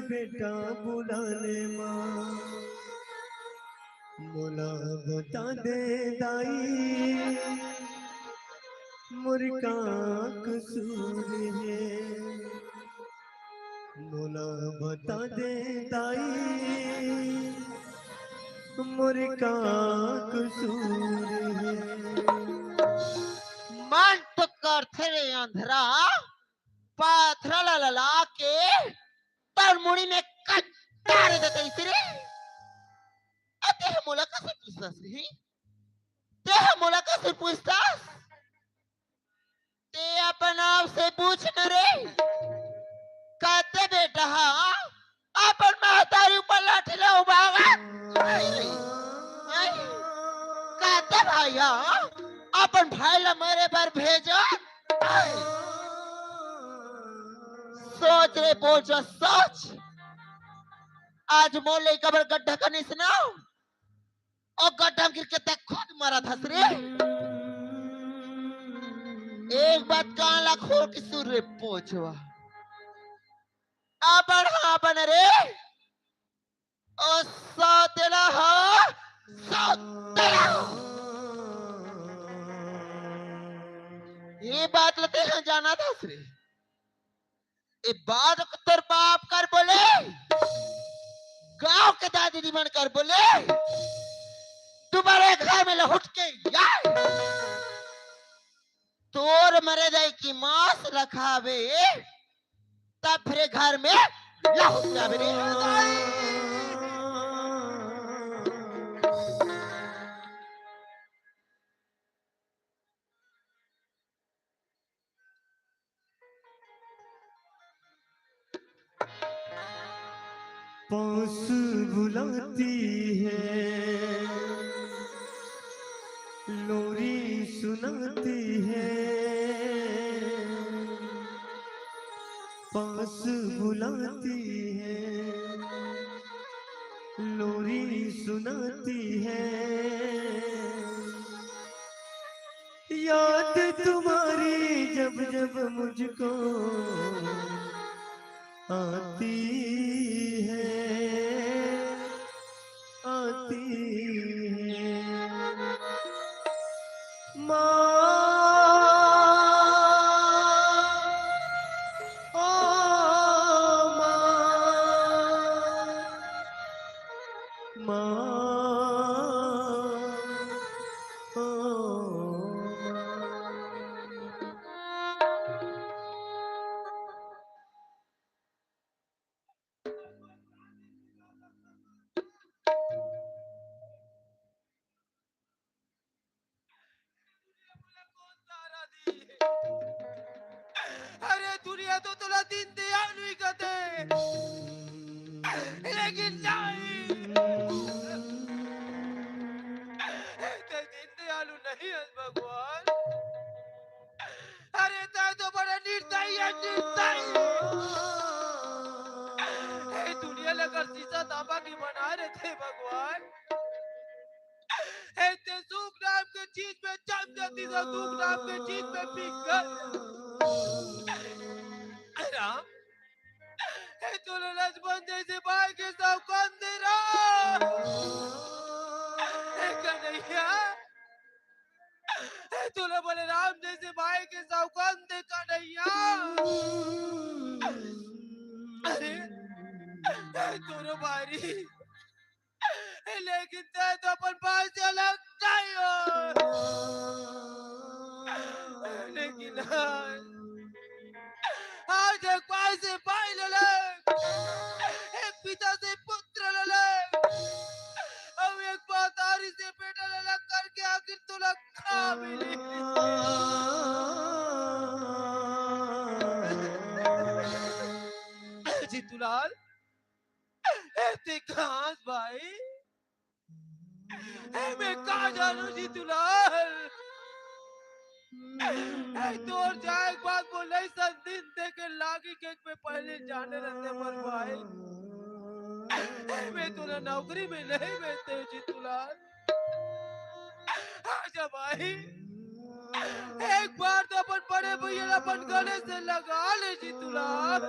बेटा बुला ले माँ, मोला बता दे दाई मुर्गा कसूर है, मोला बता दे दाई मुर्गा कसूर है। मन तो करथे रे अंधरा पाथरा लला के तर मुड़ी में कटार देते इसी रे अते मोला कैसे पूछतास रे ते मोला कैसे पूछतास ते अपन आप से पूछ न रे कहते बेटा हाँ अपन महतारी ऊपर लाठी ले उबागा कहते भैया अपन भाई ला मेरे पर भेजो सोच रे बोझो सोच आज मोले कबर गड्ढा का नहीं सुनाओ और गड्ढा गिर के तक खुद मरा था रे एक बात कान ला खोल के सुन रे पोछवा अपन हाँ बन रे ओ सौतेला हो सौतेला ये बात लते हैं जाना था रे ये बात तेरे बाप कर बोले गांव के दादी दी मन कर बोले तुम्हारे घर में लहुट के यार तोर मरे जाए की मांस रखावे तब फिर घर में लहुट जावे रे पास बुलाती है लोरी सुनाती है, पास बुलाती है लोरी सुनाती है, याद तुम्हारी जब जब मुझको आती है आती है माँ ओ माँ माँ ओ अरे दुनिया तो तुला दिन दयाल हुई कहते लेकिन नहीं ते दिन दयालु नहीं है भगवान अरे ते तो बड़ा निर्दयी है निर्दयी दुनिया लेकर शीशा तांबा की बना रहे थे भगवान ते सुख नाम के चीज में जम जाती था दुख नाम के चीज में पिघल राम तूने लक्ष्मण जैसे भाई के साथ कौन दे रहा कन्हैया तूने बोले राम जैसे भाई के साथ कौन दे कन्हैया अरे दोनों भाई लेकिन ते तो अपन भाई से अलग नहीं हो लेकिन आज एक भाई से भाई लड़क एक पिता से पुत्र लड़क अब एक महतारी से बेटा लड़क करके आखिर तुला खा मिली जीतूलाल ऐसे कहाँ भाई मैं कहाँ जानू जीतूलाल तो और जाए एक बात बोले दिन देखे लागी केक पे पहले जाने रहते मर भाई मैं तुला नौकरी में नहीं भेजते जीतूलाल आजा भाई एक बार तो अपन बड़े भैया अपन गले से लगा ले जीतूलाल